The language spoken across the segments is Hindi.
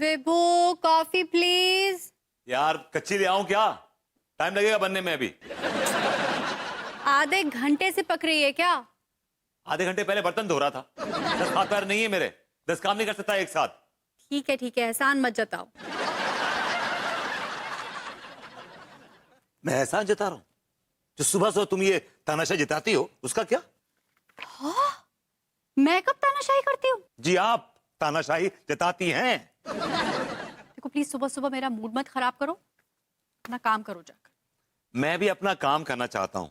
Vibhu coffee please. यार कच्ची ले आऊं क्या? टाइम लगेगा बनने में अभी। आधे घंटे से पक रही है क्या? आधे घंटे पहले बर्तन धो रहा था। 10 हाथ पैर नहीं है मेरे, 10 काम नहीं कर सकता एक साथ। ठीक है एहसान मत जताओ। मैं एहसान जता रहा हूं? जो सुबह से तुम ये तानाशाही जताती हो उसका क्या? हाँ? मैं कब तानाशाही करती हूँ? जी आप तानाशाही जताती हैं। देखो प्लीज सुबह सुबह मेरा मूड मत खराब करो, अपना काम करो जाकर। मैं भी अपना काम करना चाहता हूं,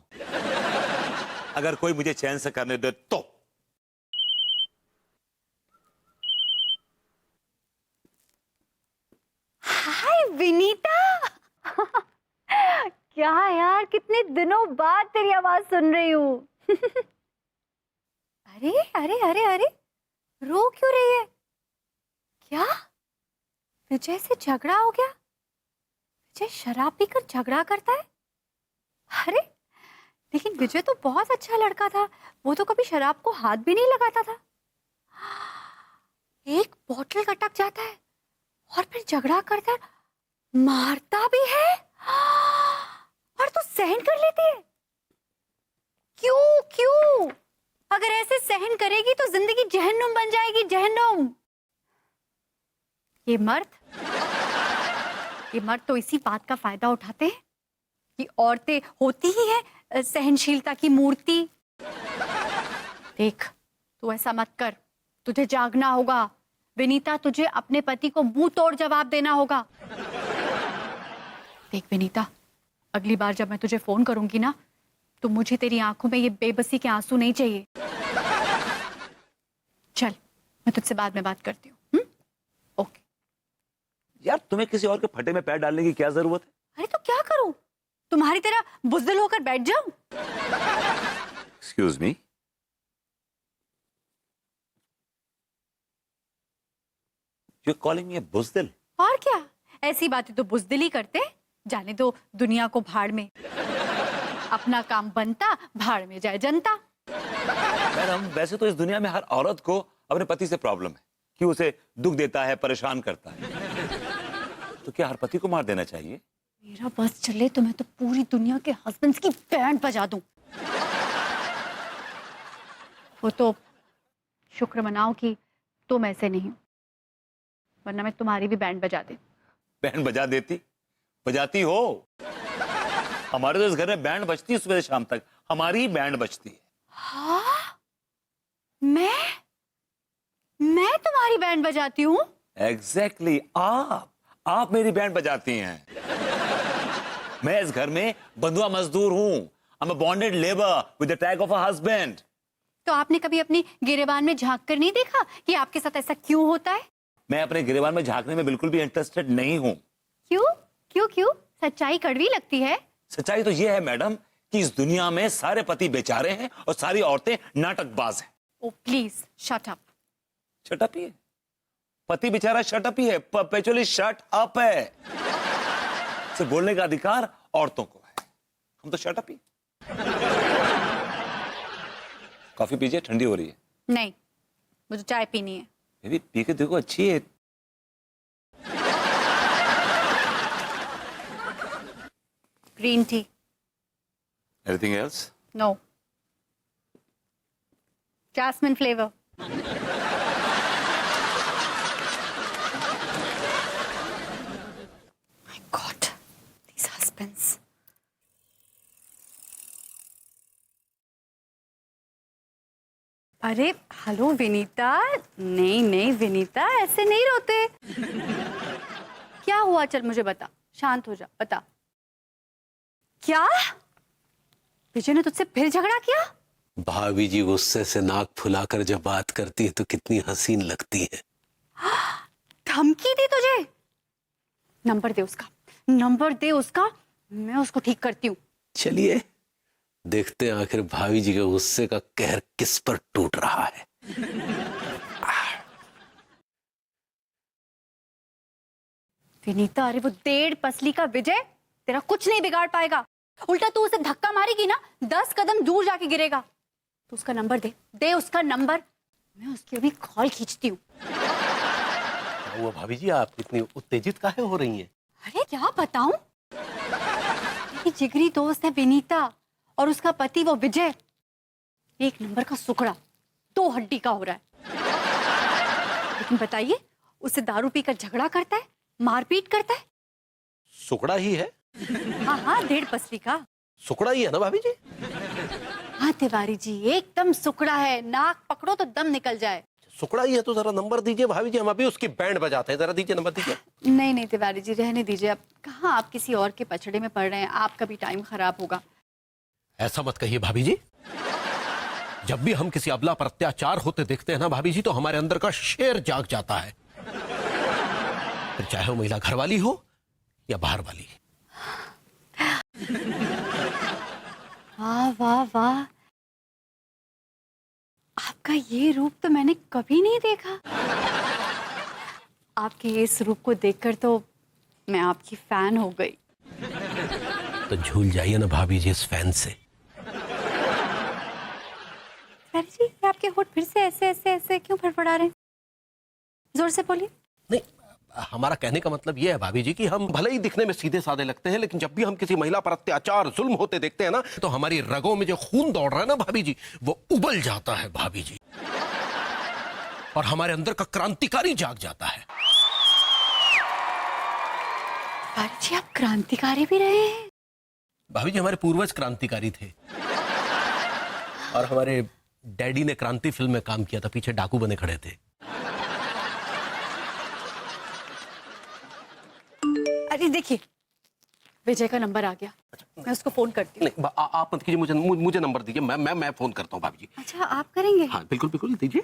अगर कोई मुझे चैन से करने दे तो। हाय विनीता। क्या यार, कितने दिनों बाद तेरी आवाज सुन रही हूँ। अरे अरे अरे अरे, रो क्यों रही है? क्या विजय से झगड़ा हो गया? विजय शराब पीकर झगड़ा करता है? अरे लेकिन विजय तो बहुत अच्छा लड़का था, वो तो कभी शराब को हाथ भी नहीं लगाता था। एक बोतल अटक जाता है और फिर झगड़ा करता है, मारता भी है और तो सहन कर लेती है। क्यों क्यों? अगर ऐसे सहन करेगी तो जिंदगी जहन्नुम बन जाएगी, जहन्नुम। ये मर्द तो इसी बात का फायदा उठाते हैं कि औरतें होती ही है सहनशीलता की मूर्ति। देख तू ऐसा मत कर, तुझे जागना होगा विनीता, तुझे अपने पति को मुंह तोड़ जवाब देना होगा। देख विनीता, अगली बार जब मैं तुझे फोन करूंगी ना, तो मुझे तेरी आंखों में ये बेबसी के आंसू नहीं चाहिए। चल मैं तुझसे बाद में बात करती हूँ। ओके। यार तुम्हें किसी और के फटे में पैर डालने की क्या जरूरत है? अरे तो क्या करूं, तुम्हारी तरह बुज़दिल होकर बैठ जाऊं? Excuse me, you calling me बुज़दिल? और क्या, ऐसी बातें तो बुज़दिल ही करते। जाने दो दुनिया को भाड़ में, अपना काम बनता, भाड़ में जाए जनता। मैडम वैसे तो इस दुनिया में हर औरत को अपने पति से प्रॉब्लम है कि उसे दुख देता है, परेशान करता है। तो क्या हर पति को मार देना चाहिए? मेरा बस चले तो मैं तो पूरी दुनिया के हस्बैंड्स की बैंड बजा दूं। वो तो शुक्र मनाओ कि तुम ऐसे नहीं हो, वरना मैं तुम्हारी भी बैंड बजा दे। बैंड बजा देती, बजाती हो। हमारे तो इस घर में बैंड बजती है सुबह से शाम तक, हमारी ही बैंड बजती है। हाँ? मैं तुम्हारी बैंड बजाती हूँ? एग्जैक्टली आप मेरी बैंड बजाती हैं। मैं इस घर में बंधुआ मजदूर हूं। I am a bonded labour with the tag of a husband. तो आपने कभी अपनी गिरेबान में झांक कर नहीं देखा कि आपके साथ ऐसा क्यों होता है? मैं अपने गिरेबान में झांकने में बिल्कुल भी इंटरेस्टेड नहीं हूं। क्यों क्यों क्यों? सच्चाई कड़वी लगती है। सच्चाई तो यह है मैडम कि इस दुनिया में सारे पति बेचारे हैं और सारी औरतें नाटकबाज हैं। Oh please shut up. Shut up ही है, पति बेचारा शट अप ही है, परपेचुअली शट अप है। सिर्फ बोलने का अधिकार औरतों को है, हम तो शट अप ही। कॉफी पीजिए, ठंडी हो रही है। नहीं, मुझे चाय पीनी है। बेबी पी के देखो, अच्छी है। Green tea. Anything else? No, jasmine flavour. My God, these husbands. अरे हेलो विनीता। नहीं विनीता, ऐसे नहीं रोते। क्या हुआ? चल मुझे बता, शांत हो जा, बता। क्या विजय ने तुझसे फिर झगड़ा किया? भाभी जी गुस्से से नाक फुलाकर जब बात करती है तो कितनी हसीन लगती है। धमकी दी तुझे? नंबर दे उसका, नंबर दे उसका, मैं उसको ठीक करती हूँ। चलिए देखते हैं आखिर भाभी जी के गुस्से का कहर किस पर टूट रहा है। विनीता, अरे वो 1.5 पसली का विजय तेरा कुछ नहीं बिगाड़ पाएगा। उल्टा तू उसे धक्का मारेगी ना, 10 कदम दूर जाके गिरेगा। तो उसका नंबर दे उसका नंबर, मैं उसकी अभी कॉल खींचती हूँ। क्या हुआ भाभी जी, आप इतनी उत्तेजित काहे हो रही हैं? अरे क्या बताऊं, मेरी जिगरी दोस्त है विनीता और उसका पति वो विजय, एक नंबर का सुकड़ा, 2 हड्डी का हो रहा है। लेकिन बताइए, उससे दारू पीकर झगड़ा करता है, मारपीट करता है। सुकड़ा ही है? हाँ हाँ, 1.5 पसली का। सुकड़ा ही है ना भाभी जी? हाँ तिवारी जी, एकदम सुकड़ा है, नाक पकड़ो तो दम निकल जाए। सुकड़ा ही है तो जरा नंबर दीजिए भाभी जी, हम अभी उसकी बैंड बजाते हैं। जरा दीजिए, नंबर दीजिए। नहीं नहीं तिवारी जी, रहने दीजिए। अब कहाँ आप किसी और के पछड़े में पड़ रहे हैं, आपका भी टाइम खराब होगा। ऐसा मत कहिए भाभी जी। जब भी हम किसी अबला पर अत्याचार होते देखते हैं ना भाभी जी, तो हमारे अंदर का शेर जाग जाता है, फिर चाहे वो महिला घरवाली हो या बाहर वाली। वाह वाह वाह, आपका ये रूप तो मैंने कभी नहीं देखा। आपके इस रूप को देखकर तो मैं आपकी फैन हो गई। तो झूल जाइए ना भाभी जी इस फैन से। तिवारी जी, ये आपके होठ फिर से ऐसे ऐसे ऐसे क्यों फड़फड़ा रहे हैं? जोर से बोलिए। नहीं, हमारा कहने का मतलब यह है भाभी जी कि हम भले ही दिखने में सीधे साधे लगते हैं, लेकिन जब भी हम किसी महिला पर अत्याचार जुल्म होते देखते हैं ना, तो हमारी रगों में जो खून दौड़ रहा है ना भाभी जी, वो उबल जाता है भाभी जी, और हमारे अंदर का क्रांतिकारी जाग जाता है। तिवारी जी, आप क्रांतिकारी भी रहे हैं? भाभी जी, हमारे पूर्वज क्रांतिकारी थे, और हमारे डैडी ने क्रांति फिल्म में काम किया था, पीछे डाकू बने खड़े थे। अरे देखिए, विजय का नंबर आ गया, मैं उसको फोन करती हूँ। नहीं, आप मत कीजिए, मुझे नंबर दीजिए, मैं फोन करता हूँ भाभी जी। अच्छा, आप करेंगे? हाँ बिल्कुल बिल्कुल, दीजिए।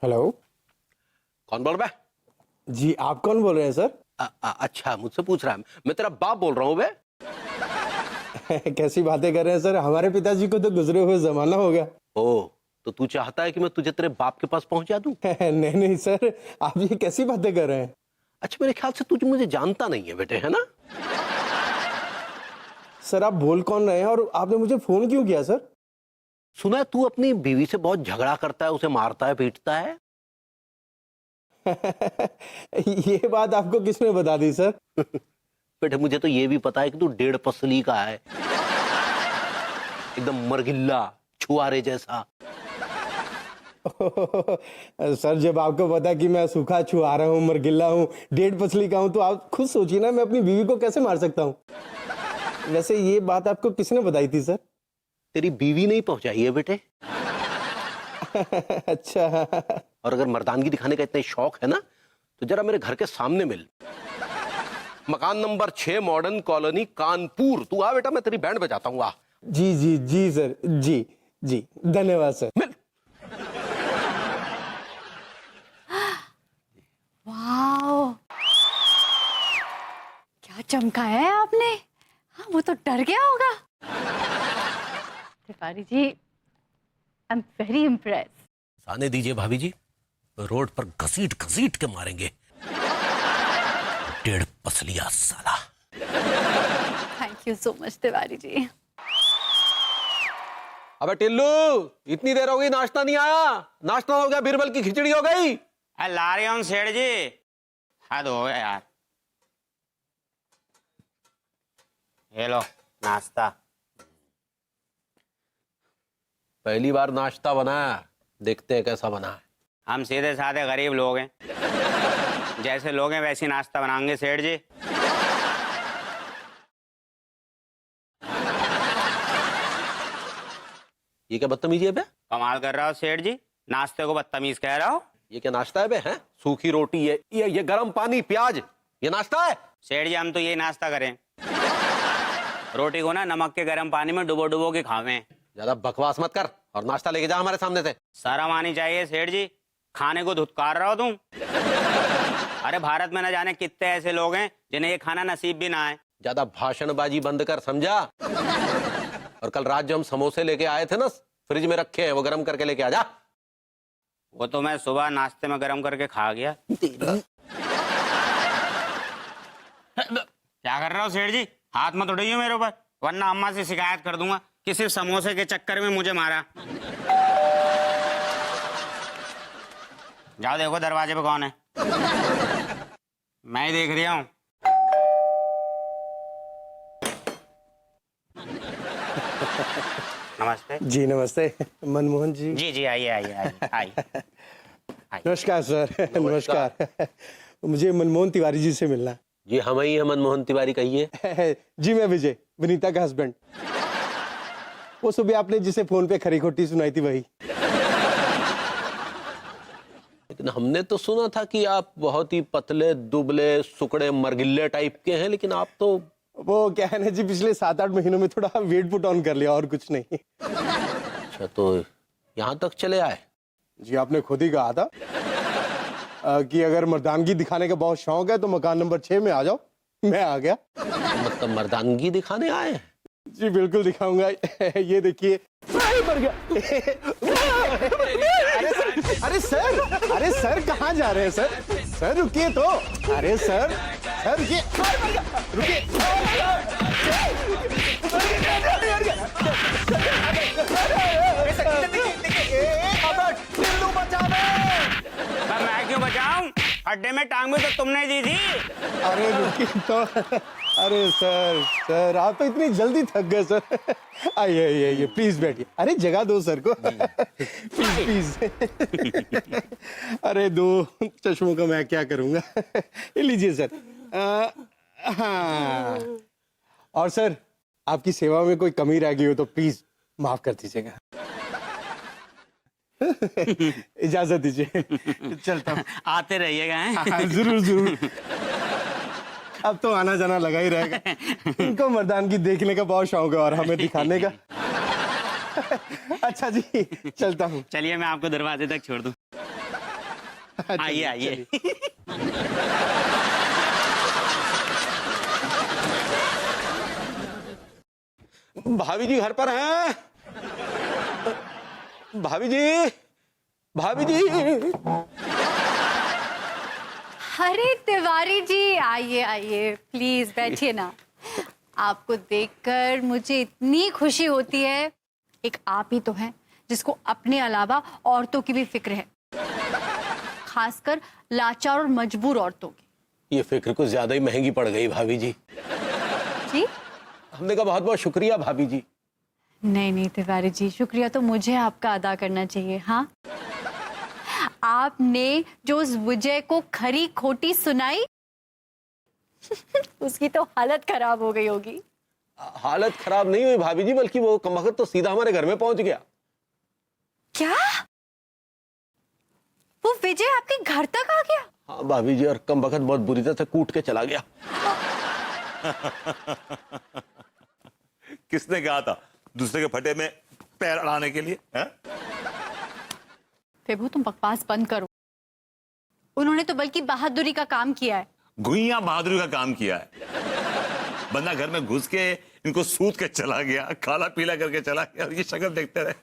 हेलो। कौन बोल रहा है? जी, आप कौन बोल रहे हैं सर? अच्छा, मुझसे पूछ रहा है। मैं तेरा बाप बोल रहा हूँ बे। कैसी बातें कर रहे हैं सर, हमारे पिताजी को तो गुजरे हुए जमाना हो गया। ओ, तो तू चाहता है कि मैं तुझे तेरे बाप के पास पहुंचा दूं? नहीं नहीं सर, आप ये कैसी बातें कर रहे हैं? अच्छा, मेरे ख्याल से तुझे मुझे जानता नहीं है बेटे, है ना? सर आप बोल कौन रहे हैं और आपने मुझे फोन क्यों किया सर? सुना है तू अपनी बीवी से बहुत झगड़ा करता है, उसे मारता है, पीटता है। ये बात आपको किसने बता दी सर? बेटे, मुझे तो ये भी पता है कि तू 1.5 पसली का है, एकदम मरगिल्ला, छुआरे जैसा। सर जब आपको पता कि मैं सूखा छुआरा हूँ, मरगिल्ला हूँ, 1.5 पसली का हूँ, तो आप खुद सोचिए ना, मैं अपनी बीवी को कैसे मार सकता हूँ? वैसे ये बात आपको किसने बताई थी सर? तेरी बीवी नहीं पहुंचाई है बेटे। अच्छा। और अगर मर्दानगी दिखाने का इतना शौक है ना, तो जरा मेरे घर के सामने मिल। मकान नंबर 6, मॉडर्न कॉलोनी, कानपुर। तू आ बेटा, मैं तेरी बैंड बजाता हूँ। आ। जी जी जी सर, जी जी, धन्यवाद सर। मिल। वाओ, क्या चमकाया है आपने। हाँ, वो तो डर गया होगा। Tiwari ji, I am very impress. आने दीजिए भाभी जी, रोड पर घसीट घसीट के मारेंगे। 1.5 पसलिया साला। Thank you so much Tiwari ji. अबे टिल्लू, इतनी देर हो गई, नाश्ता नहीं आया? नाश्ता हो गया, बीरबल की खिचड़ी हो गई। ला रही हूँ सेठ जी, हद हो गया यार। ये लो नाश्ता। पहली बार नाश्ता बनाया, देखते हैं कैसा बना है। हम सीधे साधे गरीब लोग हैं, जैसे लोग हैं वैसे नाश्ता बनाएंगे सेठ जी। ये क्या बदतमीजी है बे? कमाल कर रहा हो सेठ जी, नाश्ते को बदतमीज कह रहा हो। ये क्या नाश्ता है बे? हैं? सूखी रोटी, ये गर्म पानी, प्याज, ये नाश्ता है? सेठ जी, हम तो यही नाश्ता करें, रोटी को ना नमक के गर्म पानी में डुबो डुबो के खावें। ज्यादा बकवास मत कर और नाश्ता लेके जा हमारे सामने से। शर्म आनी चाहिए सेठ जी, खाने को धुतकार रहा हो तुम। अरे भारत में न जाने कितने ऐसे लोग हैं जिन्हें ये खाना नसीब भी ना है। ज्यादा भाषणबाजी बंद कर, समझा? और कल रात जो हम समोसे लेके आए थे ना, फ्रिज में रखे हैं, वो गर्म करके लेके आ जा। वो तो मैं सुबह नाश्ते में गर्म करके खा गया। क्या क्या कर रहे हो सेठ जी? हाथ मत उठाइए मेरे ऊपर, वरना अम्मा से शिकायत कर दूंगा कि सिर्फ समोसे के चक्कर में मुझे मारा। जाओ देखो दरवाजे पे कौन है। मैं ही देख रहा हूँ। नमस्ते। जी नमस्ते मनमोहन जी। जी जी, आइए आइए आइए आइए। नमस्कार सर। नमस्कार। मुझे मनमोहन तिवारी जी से मिलना जी हम ही है मनमोहन तिवारी, कहिए। है। जी मैं विजय, विनीता का हस्बैंड। वो सुबह आपने जिसे फोन पे खरी खोटी सुनाई थी वही। लेकिन हमने तो सुना था कि आप बहुत ही पतले दुबले सुकड़े मरगिल्ले टाइप के हैं, लेकिन आप तो वो क्या है ना जी, पिछले 7-8 महीनों में थोड़ा वेट पुट ऑन कर लिया और कुछ नहीं। अच्छा, तो यहाँ तक चले आए? जी आपने खुद ही कहा था कि अगर मर्दानगी दिखाने का बहुत शौक है तो मकान नंबर 6 में आ जाओ। मैं आ गया। मतलब मर्दानगी दिखाने आए हैं? जी बिल्कुल दिखाऊंगा। ये देखिए। मर गया। अरे सर कहाँ जा रहे हैं सर? सर रुकिए तो। अरे सर रुकिए। रुकिए। मैं क्यों बचाऊं? अड्डे में टांग भी तो तुमने दी थी। अरे रुकिए तो। अरे सर आप तो इतनी जल्दी थक गए सर। आइए प्लीज बैठिए। अरे जगह दो सर को। प्लीज। अरे दो चश्मों का मैं क्या करूंगा। ये लीजिए सर। हाँ। और सर आपकी सेवा में कोई कमी रह गई हो तो प्लीज माफ कर दीजिएगा। इजाजत दीजिए, चलता हूँ। आते रहिएगा। हैं? हाँ, जरूर। अब तो आना जाना लगा ही रहेगा। इनको मर्दानगी देखने का बहुत शौक है और हमें दिखाने का। अच्छा जी, चलता हूँ। चलिए मैं आपको दरवाजे तक छोड़ दूं। आइए आइए। भाभी जी घर पर हैं? भाभी जी, भाभी जी। अरे तिवारी जी आइए प्लीज बैठिए ना। आपको देखकर मुझे इतनी खुशी होती है। एक आप ही तो हैं जिसको अपने अलावा औरतों की भी फिक्र है, खासकर लाचार और मजबूर औरतों की। ये फिक्र कुछ ज्यादा ही महंगी पड़ गई भाभी जी। जी हमने कहा बहुत बहुत शुक्रिया भाभी जी। नहीं तिवारी जी, शुक्रिया तो मुझे आपका अदा करना चाहिए। हाँ, आपने जो उस विजय को खरी खोटी सुनाई उसकी तो हालत खराब हो गई होगी। हालत खराब नहीं हुई भाभी जी, बल्कि वो कमबख्त तो सीधा हमारे घर में पहुंच गया। क्या? वो विजय आपके घर तक आ गया? हाँ भाभी जी, और कमबख्त बहुत बुरी तरह से कूट के चला गया। किसने कहा था दूसरे के फटे में पैर अड़ाने के लिए? प्रभु तुम बकवास बंद करो। उन्होंने तो बल्कि बहादुरी का काम किया है। गुइया बहादुरी का काम किया है। बंदा घर में घुस के इनको सूत के चला गया, काला पीला करके चला गया और ये शक्ल देखते रहे।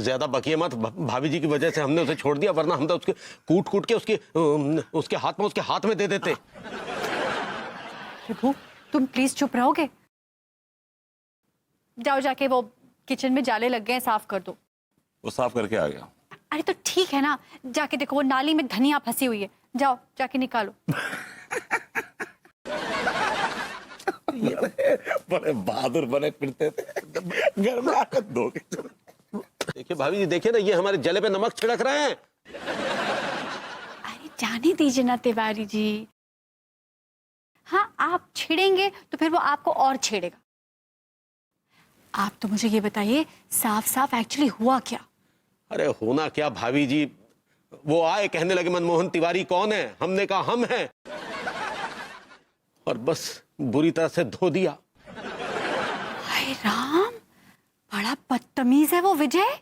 ज्यादा बकिए मत भाभी जी, की वजह से हमने उसे छोड़ दिया, वरना हम तो उसके कूट के उसके हाथ में दे देते। प्रभु तुम प्लीज चुप रहोगे? जाओ जाके वो किचन में जाले लग गए हैं, साफ कर दो। वो साफ करके आ गया। अरे तो ठीक है ना, जाके देखो वो नाली में धनिया फंसी हुई है, जाओ जाके निकालो। बड़े बहादुर बने फिरते थे, घर में आकर धो के चले। देखिए भाभी जी, देखिए ना, ये हमारे जले पे नमक छिड़क रहे हैं। अरे जाने दीजिए ना तिवारी जी। हाँ, आप छेड़ेंगे तो फिर वो आपको और छेड़ेगा। आप तो मुझे ये बताइए, साफ साफ एक्चुअली हुआ क्या? अरे होना क्या भाभी जी, वो आए, कहने लगे मनमोहन तिवारी कौन है? हमने कहा हम हैं, और बस बुरी तरह से धो दिया। हाय राम, बड़ा बदतमीज है वो विजय।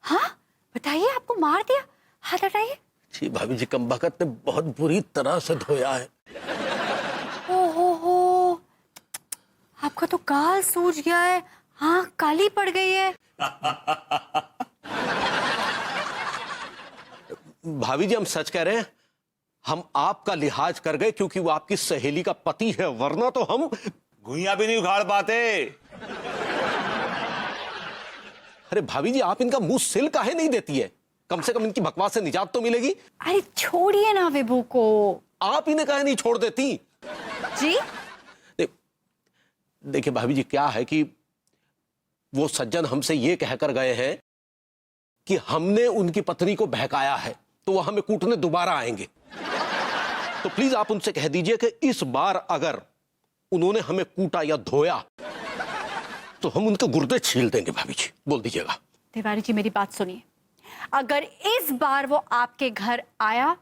हाँ बताइए, आपको मार दिया? हाथ हटाइए। जी भाभी जी, कमबख्त ने बहुत बुरी तरह से धोया है। ओहो, आपका तो गाल सूज गया है, आँख काली पड़ गई है। भाभी जी हम सच कह रहे हैं, हम आपका लिहाज कर गए क्योंकि वो आपकी सहेली का पति है, वरना तो हम घुइयां भी नहीं उखाड़ पाते। अरे भाभी जी, आप इनका मुंह सिल काहे नहीं देती है? कम से कम इनकी बकवास से निजात तो मिलेगी। अरे छोड़िए ना विभू को। आप इन्हें काहे नहीं छोड़ देती? जी देखिए भाभी जी, क्या है कि वो सज्जन हमसे ये कहकर गए हैं कि हमने उनकी पत्नी को बहकाया है, तो वो हमें कूटने दोबारा आएंगे। तो प्लीज आप उनसे कह दीजिए कि इस बार अगर उन्होंने हमें कूटा या धोया तो हम उनके गुर्दे छील देंगे। भाभी जी बोल दीजिएगा। तिवारी जी मेरी बात सुनिए, अगर इस बार वो आपके घर आया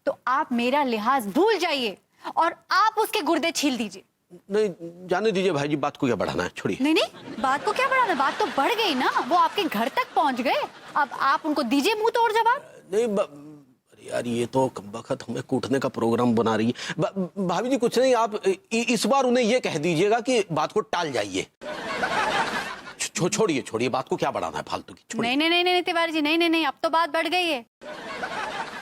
तो आप मेरा लिहाज भूल जाइए और आप उसके गुर्दे छील दीजिए। नहीं, जाने दीजिए भाई जी, बात को क्या बढ़ाना है, छोड़िए। नहीं नहीं, बात को क्या बढ़ाना, बात तो बढ़ गई ना, वो आपके घर तक पहुंच गए, अब आप उनको दीजिए मुंह तोड़ जवाब। नहीं अरे यार, ये तो कमबख्त हमें कूटने का प्रोग्राम बना रही है। भाभी जी कुछ नहीं, आप इस बार उन्हें ये कह दीजिएगा कि बात को टाल जाइए। छोड़िए छोड़िए, बात को क्या बढ़ाना है फालतू की, छोड़िए। नहीं नहीं नहीं तिवारी जी, नहीं नहीं नहीं, अब तो बात बढ़ गई है।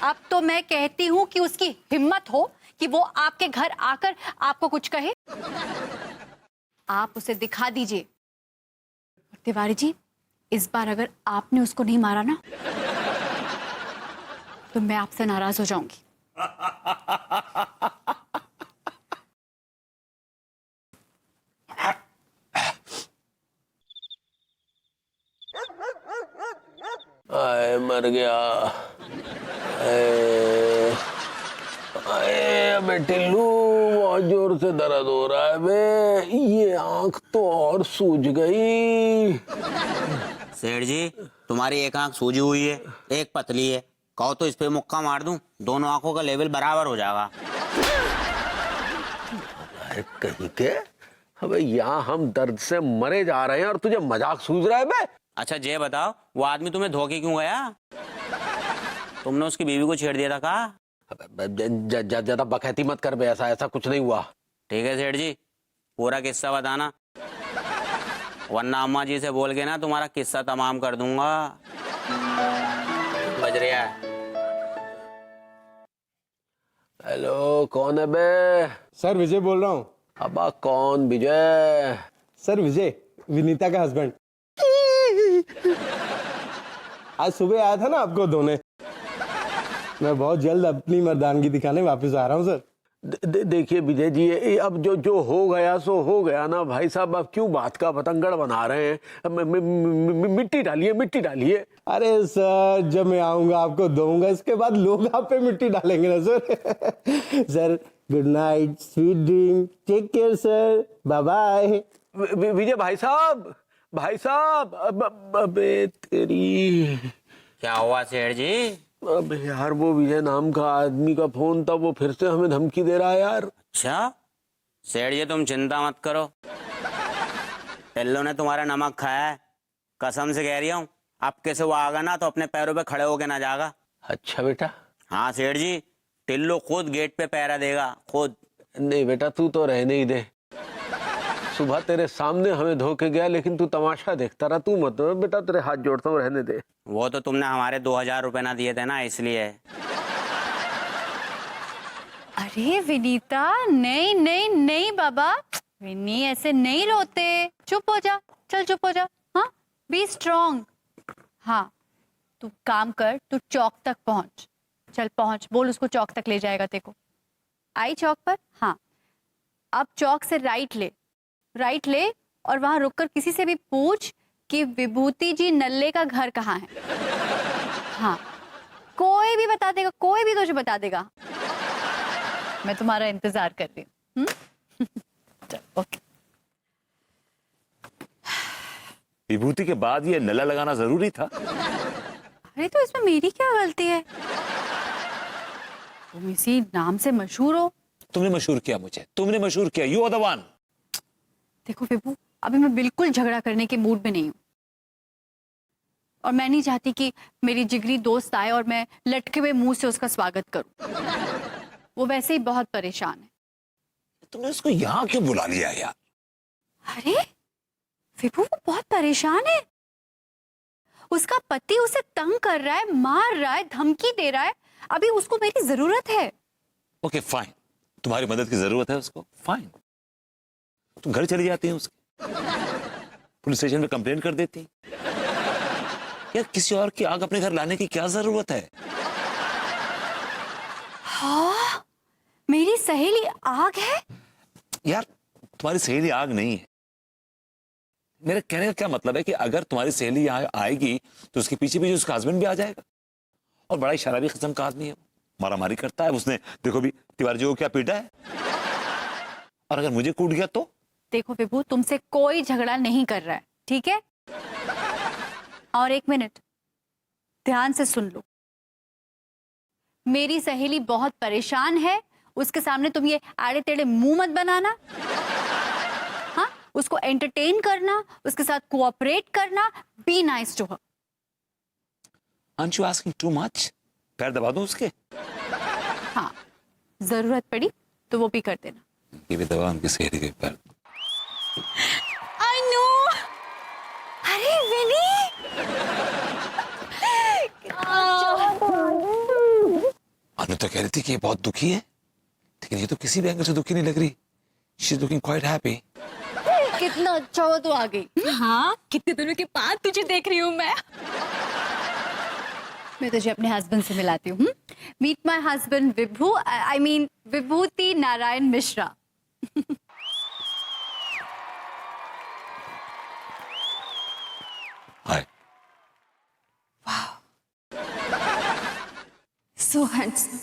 अब तो मैं कहती हूँ कि उसकी हिम्मत हो कि वो आपके घर आकर आपको कुछ कहे, आप उसे दिखा दीजिए। तिवारी जी, इस बार अगर आपने उसको नहीं मारा ना तो मैं आपसे नाराज हो जाऊंगी। आए मर गया। अबे टिल्लू, बहुत जोर से दर्द हो रहा है बे, ये आंख तो और सूज गई। सेठ जी, तुम्हारी एक आंख सूजी हुई है, एक पतली है, कहो तो इस पे मुक्का मार दूं, दोनों आंखों का लेवल बराबर हो जाएगा। अरे कहीं के, अबे यहाँ हम दर्द से मरे जा रहे हैं और तुझे मजाक सूझ रहा है बे? अच्छा ये बताओ, वो आदमी तुम्हें धोखे क्यों गया? तुमने उसकी बीवी को छेड़ दिया था का? ज्यादा बकैती मत कर बे, ऐसा कुछ नहीं हुआ। ठीक है सेठ जी, पूरा किस्सा बताना, वरना अम्मा जी से बोल के ना तुम्हारा किस्सा तमाम कर दूंगा। बज रहा है। हेलो, कौन है बे? सर विजय बोल रहा हूँ। अबा कौन विजय? सर विजय, विनीता का हस्बैंड। आज सुबह आया था ना आपको धोने। मैं बहुत जल्द अपनी मर्दानगी दिखाने वापस आ रहा हूँ सर। देखिए विजय जी, अब जो हो गया सो हो गया ना भाई साहब, अब क्यों बात का पतंगड़ बना रहे हैं? मिट्टी डालिए, मिट्टी डालिए। अरे सर, जब मैं आऊंगा आपको दूंगा, इसके बाद लोग आप पे मिट्टी डालेंगे ना sir. Sir good night, sweet dream, take care sir, bye bye. Vijay भाई साहब, भाई साहब, अबे तेरी, क्या हुआ सेठ जी? अब यार वो विजय नाम का आदमी का फोन था, वो फिर से हमें धमकी दे रहा है यार। अच्छा सेठ जी, तुम चिंता मत करो, टिल्लो ने तुम्हारा नमक खाया है, कसम से कह रही हूँ, अब कैसे वो आगा ना तो अपने पैरों पे खड़े होके ना जाएगा। अच्छा बेटा। हाँ सेठ जी, टिल्लो खुद गेट पे पहरा देगा, खुद। नहीं बेटा, तू तो रहने ही दे। सुबह तेरे सामने हमें धोके गया, लेकिन तू तमाशा देखता रहा। तू मत बेटा, तेरे हाथ जोड़ता हूँ, रहने दे। वो तो तुमने हमारे 2000 रुपए ना दिए थे ना, इसलिए। अरे विनीता, नहीं नहीं नहीं बाबा, विनी ऐसे नहीं रोते, चुप हो जा, चल चुप हो जा। हाँ, बी स्ट्रॉन्ग। हाँ, तू काम कर, तू चौक तक पहुंच, चल पहुंच, बोल उसको चौक तक ले जाएगा तेरे को। आई चौक पर? हाँ, अब चौक से राइट ले, राइट ले, और वहां रुककर किसी से भी पूछ कि विभूति जी नल्ले का घर कहाँ है। हाँ, कोई भी बता देगा, कोई भी तुझे बता देगा। मैं तुम्हारा इंतजार कर रही हूँ। चल, ओके। विभूति के बाद ये नल्ला लगाना जरूरी था? अरे तो इसमें मेरी क्या गलती है? तुम इसी नाम से मशहूर हो। तुमने मशहूर किया मुझे, तुमने मशहूर किया, यू आर द वन। देखो विभू, अभी मैं बिल्कुल झगड़ा करने के मूड में नहीं हूँ, और मैं नहीं चाहती कि मेरी जिगरी दोस्त आए और मैं लटके हुए मुंह से उसका स्वागत करूं। वो वैसे ही बहुत परेशान है। तुमने उसको यहाँ क्यों बुला लिया यार? अरे विभू, वो बहुत परेशान है, उसका पति उसे तंग कर रहा है, मार रहा है, धमकी दे रहा है। अभी उसको मेरी जरूरत है। ओके फाइन, तुम्हारी मदद की जरूरत है उसको, फाइन। तुम घर चली जाती हैं उसके, पुलिस स्टेशन में कंप्लेन कर देती। यार किसी और की आग अपने घर लाने की क्या जरूरत है? हाँ, मेरी सहेली आग है। यार तुम्हारी सहेली आग नहीं है। मेरे कहने का क्या मतलब है कि अगर तुम्हारी सहेली यहाँ आएगी तो उसके पीछे पीछे उसका हस्बैंड भी आ जाएगा, और बड़ा ही शराबी किस्म का आदमी है, मारामारी करता है। उसने देखो भी तिवारी जी को क्या पीटा है, और अगर मुझे कूट गया तो? देखो विभू, तुमसे कोई झगड़ा नहीं कर रहा है, ठीक है? और एक मिनट ध्यान से सुन लो, मेरी सहेली बहुत परेशान है, उसके सामने तुम ये आड़े टेढ़े मुंह मत बनाना। हाँ, उसको एंटरटेन करना, उसके साथ कोऑपरेट करना, be nice to her. Aren't you asking too much? पैर दबा दूं उसके? हाँ, जरूरत पड़ी तो वो भी कर देना। ये भी दबा उनकी सहेली के पैर। I know। अरे विनी, अनु तो कह रही थी कि ये बहुत दुखी है, लेकिन ये तो किसी भी एंगल से दुखी नहीं लग रही। She's looking quite happy. कितना अच्छा हो तो आ गई। हाँ, कितने दिनों के बाद तुझे देख रही हूँ मैं। मैं तुझे अपने हस्बैंड से मिलाती हूँ। Meet my husband Vibhu, I mean Vibhuti Narayan Mishra. Hi. So handsome।